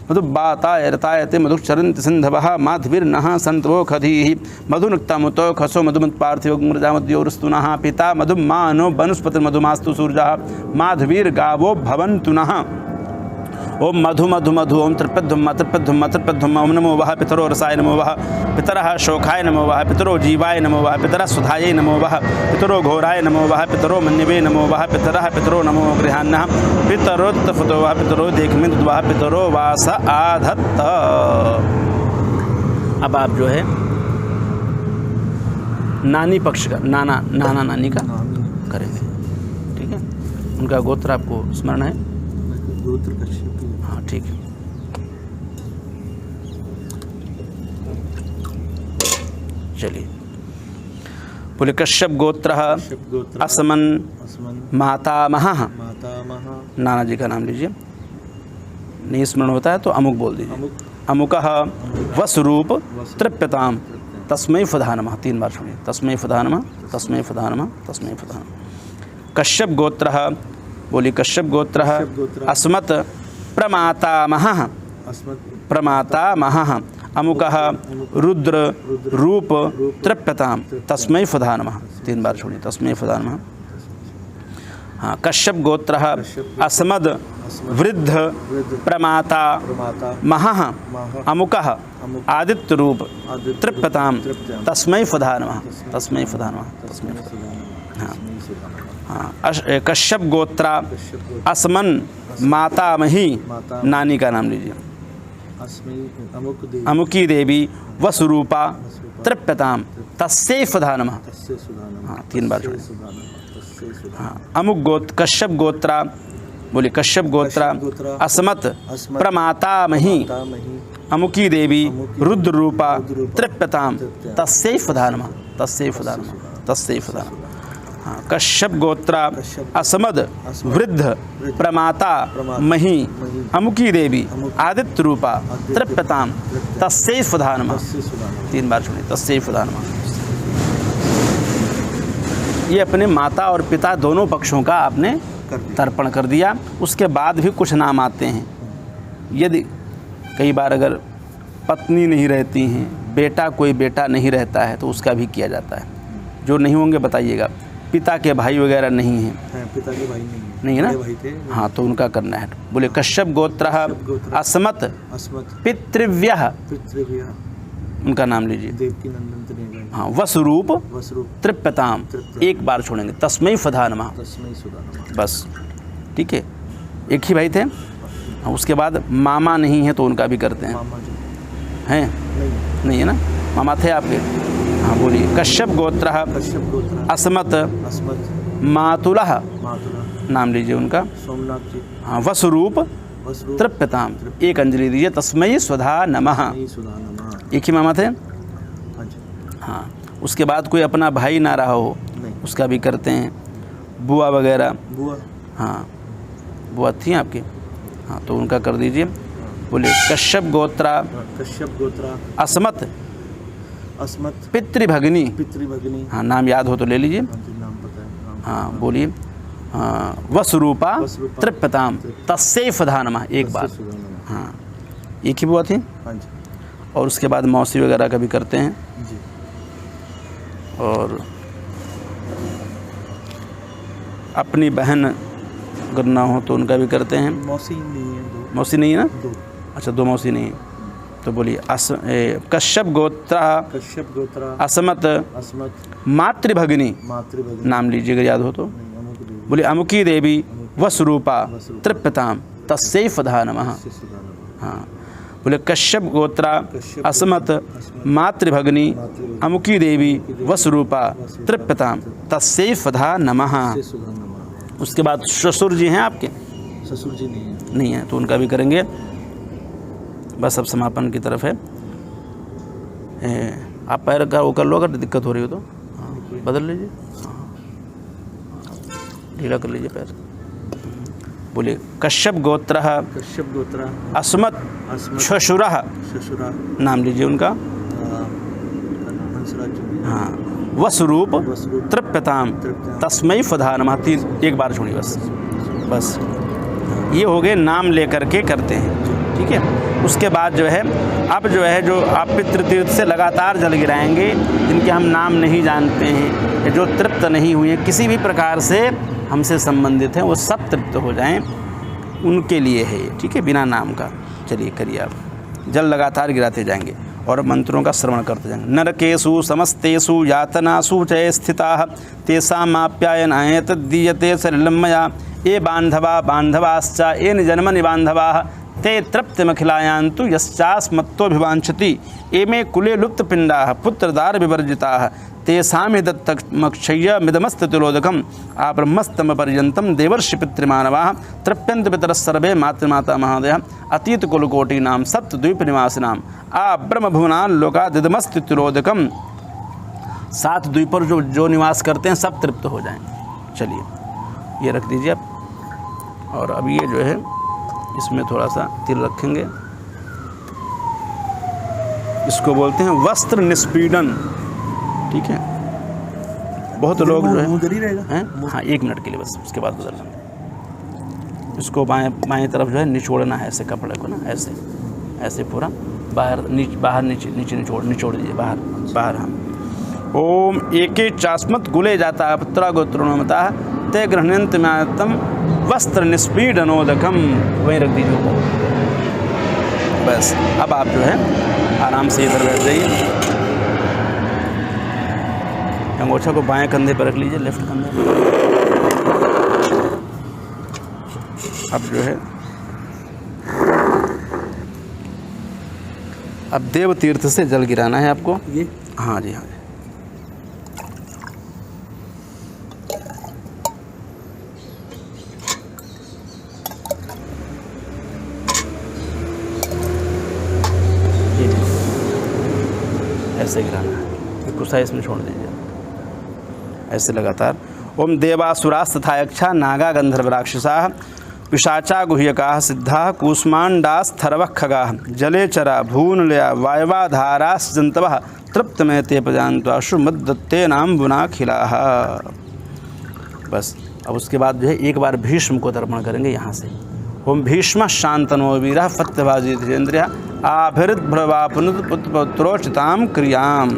मधुबाताय रतायते मधुक्षरन्ति सिन्धवः माध्विर्नः सन्तवो खधीः मधुनुक्तमुतो खसो मधुमत्पार्थिव मृजामद्योरस्तु नः पिता मधुमानो वनुस्पतिर्मधुमास्तु सूर्यः माध्वीर्गावो भवन्तु नः। ओम मधु मधु मधु ओम त्रिपद्धुम ओम नमो वः पितरो रसाय नमो वः पितरः शोखाय नमो वः पितरो जीवाय नमो वः पितरः सुधायै नमो वः पितरो घोराय नमो वः पितरो मन्यवे नमो वः पितरो नमो गृहान्नः पितरोत्तफुतो वः पितरो देखमित वः पितरो वास आधत्त। अब आप जो है नानी पक्ष का नाना नानी का करेंगे, ठीक है। उनका गोत्र आपको स्मरण है? गोत्र कश्यप। हाँ ठीक है। चलिए बोले कश्यप गोत्र असमन मातामहः, नाना जी का नाम लीजिए, नहीं स्मरण होता है तो अमुक बोल दीजिए। अमुकः वसुरूप तृप्यताम तस्मै फधा नमः। 3 बार सुनिए, तस्मै फधा नमः, तस्मै फधा नमः, तस्मै फधा नमः। कश्यप गोत्रः, बोली कश्यप गोत्रः अस्मत् प्रमातामहः, प्रमातामहः अमुकः रुद्र रूप तृप्यताम तस्मै फधा नमः। 3 बार छोड़िए, तस्मै फधा नमः। हाँ, कश्यप गोत्रः अस्मद् वृद्ध प्रमाता महः अमुकः आदित्य रूप तृप्यताम तस्मै फधा नमः, तस्मै फधा नमः, तस्मै फधा नमः। हाँ हाँ, कश्यप गोत्रा असमन मातामही, नानी का नाम लीजिए। अमुकी देवी वसुरूपा तृप्यताम तस्यै फधा नमः। हाँ 3 बार छोड़िए। हाँ, अमुक गोत्र कश्यप गोत्रा, बोले कश्यप गोत्रा असमत प्रमातामही अमुकी देवी रुद्र रूपा तृप्यताम तस्यै फधा नमः, तस्यै फधा नमः, तस्यै फधा नमः। हाँ, कश्यप गोत्रा असमद वृद्ध प्रमाता मही अमुकी देवी आदित्य रूपा तृप्यताम तस्यै फधा नमः। 3 बार सुनिए, तस्यै फधा नमः। ये अपने माता और पिता दोनों पक्षों का आपने तर्पण कर दिया। उसके बाद भी कुछ नाम आते हैं। यदि कई बार अगर पत्नी नहीं रहती हैं, बेटा कोई बेटा नहीं रहता है तो उसका भी किया जाता है। जो नहीं होंगे बताइएगा। पिता के भाई वगैरह नहीं हैं, पिता के भाई नहीं है ना, भाई थे। हाँ तो उनका करना है। बोले कश्यप गोत्रः अस्मत् पितृव्यः, उनका नाम लीजिए। देवकी नंदन हाँ, वसरूप वसरूप तृप्यताम, एक बार छोड़ेंगे, तस्मै फधा नमः, तस्मै सुधा नमः। बस, ठीक है। एक ही भाई थे। हाँ, उसके बाद मामा नहीं है तो उनका भी करते हैं। मामा जी हैं? नहीं, नहीं है ना? मामा थे आपके? हाँ, बोलिए। कश्यप गोत्र, कश्यप गोत्र, अस्मत्, अस्मत्, मातुलः, मातुला, नाम लीजिए उनका। सोमनाथ जी, हाँ, वसरूप वसरूप, तृप्यताम, एक अंजलि दीजिए, तस्मै स्वधा नमः। तस्मै सुधा नमः। एक ही मामा थे। हाँ जी, हाँ, उसके बाद कोई अपना भाई ना रहा हो नहीं, उसका भी करते हैं, बुआ वगैरह। बुआ, हाँ, बुआ थी आपकी? हाँ, तो उनका कर दीजिए। बोलिए। कश्यप गोत्रा, कश्यप गोत्रा, अस्मत्, अस्मत्, पितृभगिनी। पितृभगिनी। हाँ, नाम याद हो तो ले लीजिए। हाँ जी, नाम पता है। हाँ, बोलिए। हाँ, वसरूपा वसरूपा तृप्यताम, तस्मै फधा नमः, एक बार। सुधा नमः। हाँ, एक ही बुआ थी। हाँ जी, और उसके बाद मौसी वगैरह का भी करते हैं। जी, और अपनी बहन अगर ना हो तो उनका भी करते हैं। मौसी नहीं है, दो, मौसी नहीं है ना? दो, अच्छा, दो मौसी नहीं है। तो बोलिए। कश्यप गोत्रा, कश्यप गोत्रा, अस्मत्, अस्मत्, मातृभगिनी, मातृभगिनी। नाम लीजिए अगर याद हो तो। नहीं, अमुक देवी, बोलिए। अमुकी देवी वसरूपा वसरूपा, तृप्यताम, तस्मै फधा नमः। तस्मै सुधा नमः। हाँ, बोले। कश्यप गोत्रा, कश्यप अस्मत्, मातृभगिनी, अमुकी देवी वसरूपा तृप्यताम, तस्मै फधा नमः। तस्मै सुधा नमः। उसके बाद ससुर जी हैं आपके? ससुर जी नहीं है। नहीं है, तो उनका भी करेंगे। बस अब समापन की तरफ है। आप पैर का वो कर लो अगर दिक्कत हो रही हो तो। हाँ, बदल लीजिए। हाँ, ढीला कर लीजिए पैर। बोलिए। कश्यप गोत्र, कश्यप गोत्रा, अस्मत्, अस्मत्, श्वशुरः, ससुरा, नाम लीजिए उनका। हंसराज जी, हाँ, वसरूप वसरूप, तृप्यताम, तृप्यताम, तस्मै फधा नमः, तीन, एक बार छोड़िए बस। बस ये हो गए, नाम लेकर के करते हैं, ठीक है। उसके बाद जो है, अब जो है, जो आप पितृतीर्थ से लगातार जल गिराएंगे, जिनके हम नाम नहीं जानते हैं या जो तृप्त नहीं हुए किसी भी प्रकार से हमसे संबंधित हैं, वो सब तृप्त हो जाएं, उनके लिए है ये, ठीक है, बिना नाम का। चलिए करिए आप, जल लगातार गिराते जाएंगे और मंत्रों का श्रवण करते जाएंगे। नरकेषु समस्तेषु यातनासु च स्थिताः तेषामाप्यायनाय तद्दीयते सलिलं मया ये बान्धवा बान्धवाश्च ये निजन्मनि बान्धवाः ते तृप्तिमखिलायान्तु यश्चास्मत्तोऽभिवाञ्छति एमे कुले लुप्तपिण्डाः पुत्रदार विवर्जिताः तेषां दत्तमक्षय्यमिदमस्तितिरोधकम् आब्रह्मस्तमपर्यन्तं देवर्षि पितृमानवाः तृप्यन्त पितरस्सर्वे मातृमाता महादयः अतीतकुलकोटीनां सप्तद्वीपनिवासिनाम् आब्रह्मभुवनान् लोकादिदमस्तितिरोधकम्। 7 द्वीप पर जो निवास करते हैं सब तृप्त हो जाएं। चलिए ये रख दीजिए आप। और अब ये जो है, इसमें थोड़ा सा तिल रखेंगे। इसको बोलते हैं वस्त्र निष्पीडन, ठीक है। बहुत लोग जो है, हाँ, 1 मिनट के लिए बस, उसके बाद बदल लेंगे। इसको बाएं तरफ जो है निचोड़ना है, ऐसे कपड़े को ना, ऐसे ऐसे पूरा बाहर नीचे निचोड़ दीजिए, बाहर। हाँ। ओम एके चास्मत् गुले जाता पुत्रा गोत्रोणमता ते गृह्णन्त मातम वस्त्र निष्पीडनोदकम, वहीं रख दीजिए ऊपर। बस अब आप जो है आराम से इधर बैठ जाइए। अंगूठा को बाएं कंधे पर रख लीजिए, लेफ्ट कंधे पर। अब जो है, अब देव तीर्थ से जल गिराना है आपको। ये, हाँ जी, हाँ जी। ऐसे गिराना है, गुस्सा इसमें छोड़ दीजिए, ऐसे लगातार। ओम देवासुरास्तथा यक्षा नागा गंधर्व राक्षसाः पिशाचा गुह्यकाः सिद्धाः कूष्माण्डास्थर्वः खगाः जले चरा भूनलया वायवाधाराश्चन्तवः तृप्तमय ते प्रजान्त्वाशु मद्दत्ते नाम बुनाखिलाः। बस अब उसके बाद जो है, एक बार भीष्म को तर्पण करेंगे यहाँ से। ओम भीष्म शांतनो वीरः फत्यभाजी धीरेन्द्रियः आभिर्भ्रवापुत्रोचितां क्रियाम।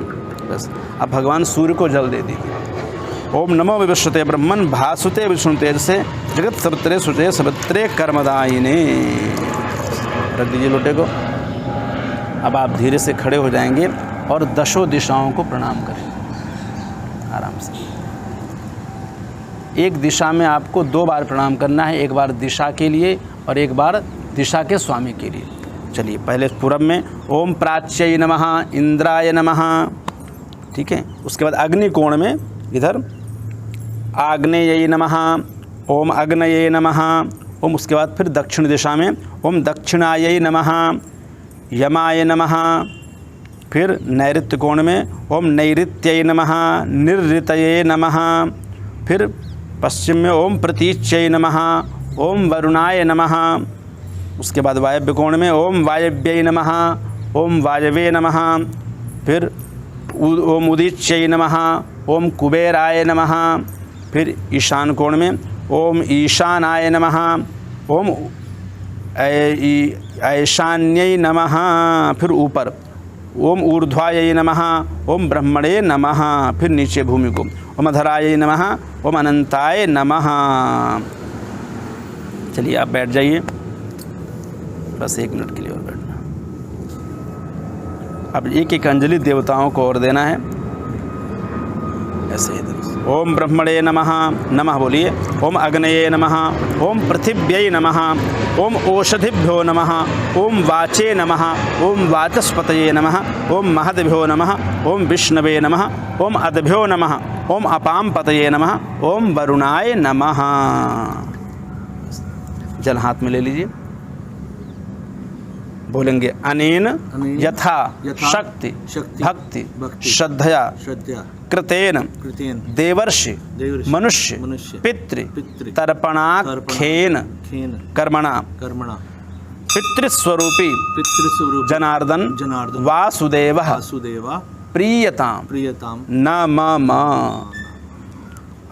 बस अब भगवान सूर्य को जल दे दीजिए। ओम नमो विवस्वते ब्रह्मन् भासुते विष्णु तेज से जगत सवित्रे सुचे सवित्रे कर्मदायिने। रख दीजिए लोटे को। अब आप धीरे से खड़े हो जाएंगे और 10 दिशाओं को प्रणाम करें आराम से। एक दिशा में आपको 2 बार प्रणाम करना है, एक बार दिशा के लिए और एक बार दिशा के स्वामी के लिए। चलिए पहले पूरब में ओम प्राच्यै नमः इंद्राय नमः, ठीक है। उसके बाद अग्नि कोण में इधर आग्नेयै नमः ओम अग्नये नमः ओम। उसके बाद फिर दक्षिण दिशा में ओम दक्षिणायै नमः यमाय नमः। फिर नैऋत्य कोण में ओम नैऋत्यै नमः निर्ऋतये नमः। फिर पश्चिम में ओम प्रतीच्यै नमः ओम वरुणाय नमः। उसके बाद वायव्य कोण में ओम वायव्यै नमः ओम वायवे नमः। फिर ओम उदीच्यै नमः ओम कुबेराय नमः। फिर ईशान कोण में ओम ईशानाय नमः ओम ऐशान्यै नमः। फिर ऊपर ओम ऊर्ध्वायै नमः ओम ब्रह्मणे नमः। फिर नीचे भूमि को ओम अधरायै नमः ओम अनंताय नमः। चलिए आप बैठ जाइए, बस 1 मिनट के लिए और बैठना। अब एक एक अंजलि देवताओं को और देना है, ऐसे ही ओम ब्रह्मणे नमः नमः बोलिए। ओम अग्नये नमः ओम पृथिव्यै नमः ओम ओषधिभ्यो नमः ओम वाचे नमः ओम वाचस्पतये नमः ओम महद्भ्यो नमः ओम विष्णवे नमः ओम अद्भ्यो नमः ओम अपां पतये नमः ओम वरुणाय नमः। जल हाथ में ले लीजिए, बोलेंगे अनेन यथा शक्ति भक्ति श्रद्धया कृतेन देवर्षि मनुष्य पितृ तर्पणाख्येन कर्मणा पितृस्वरूपी जनार्दन वासुदेवः प्रीयतां नमः।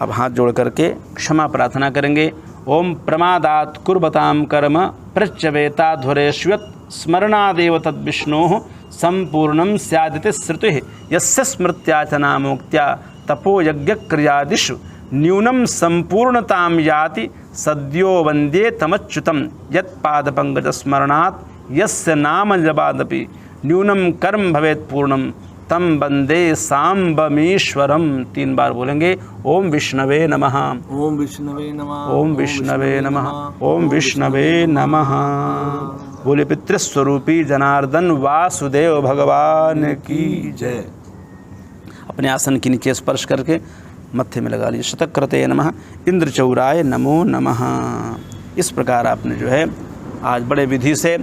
अब हाथ जोड़ करके क्षमा प्रार्थना करेंगे। ओम प्रमादात् कुर्वतां कर्म प्रच्यवेताध्वरेष्वत् स्मरणादेव तद्विष्णोः संपूर्णं स्यादिति श्रुतिः यस्य स्मृत्या च नामोक्त्या तपोयज्ञक्रियादिषु न्यूनं संपूर्णतां याति सद्यो वन्दे तमच्युतं यत्पादपङ्कजस्मरणात् यस्य नाम जपादपि न्यूनं कर्म भवेत् पूर्णं तम वंदे सांबमीश्वरम। 3 बार बोलेंगे। ओम विष्णवे नमः ओम विष्णवे नमः ओम विष्णवे नमः ओम विष्णवे नमः। बोले पितृस्वरूपी जनार्दन वासुदेव भगवान की जय। अपने आसन के नीचे स्पर्श करके मत्थे में लगा लीजिए। शतक्रते नमः इंद्रचौराय नमो नमः। इस प्रकार आपने जो है आज बड़े विधि से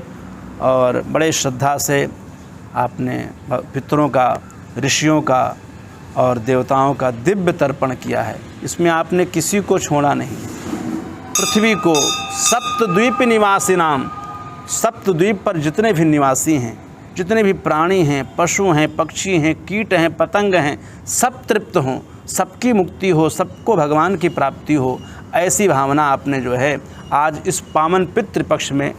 और बड़े श्रद्धा से आपने पितरों का, ऋषियों का और देवताओं का दिव्य तर्पण किया है। इसमें आपने किसी को छोड़ा नहीं। पृथ्वी को सप्तद्वीप निवासी नाम, सप्तद्वीप पर जितने भी निवासी हैं, जितने भी प्राणी हैं, पशु हैं, पक्षी हैं, कीट हैं, पतंग हैं, सब तृप्त हों, सबकी मुक्ति हो, सबको भगवान की प्राप्ति हो, ऐसी भावना आपने जो है आज इस पावन पितृपक्ष में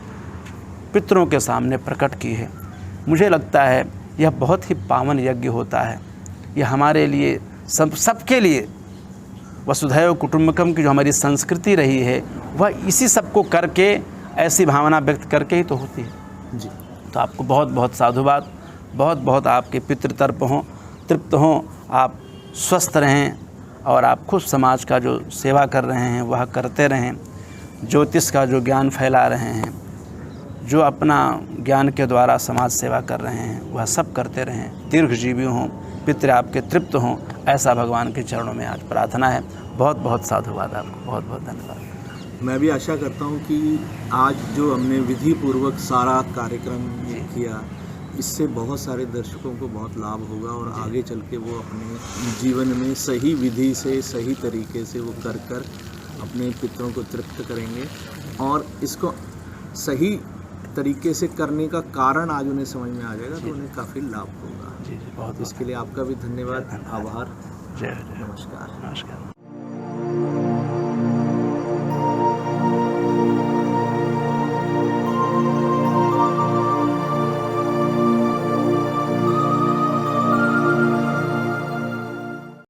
पितरों के सामने प्रकट की है। मुझे लगता है यह बहुत ही पावन यज्ञ होता है। यह हमारे लिए सबके लिए वसुधैव कुटुंबकम की जो हमारी संस्कृति रही है वह इसी सब को करके, ऐसी भावना व्यक्त करके ही तो होती है जी। तो आपको बहुत बहुत साधुवाद, बहुत बहुत आपके पितृ तृप्त हों, आप स्वस्थ रहें और आप खुद समाज का जो सेवा कर रहे हैं वह करते रहें। ज्योतिष का जो ज्ञान फैला रहे हैं, जो अपना ज्ञान के द्वारा समाज सेवा कर रहे हैं वह सब करते रहें। दीर्घजीवी हों, पितृ आपके तृप्त हों, ऐसा भगवान के चरणों में आज प्रार्थना है। बहुत बहुत साधुवाद, आपको बहुत बहुत धन्यवाद। मैं भी आशा करता हूं कि आज जो हमने विधि पूर्वक सारा कार्यक्रम किया, इससे बहुत सारे दर्शकों को बहुत लाभ होगा और आगे चल के वो अपने जीवन में सही विधि से, सही तरीके से वो कर अपने पितरों को तृप्त करेंगे और इसको सही तरीके से करने का कारण आज उन्हें समझ में आ जाएगा, तो उन्हें काफ़ी लाभ होगा। जी जी, बहुत इसके लिए आपका भी धन्यवाद, आभार। जय जय। नमस्कार। नमस्कार।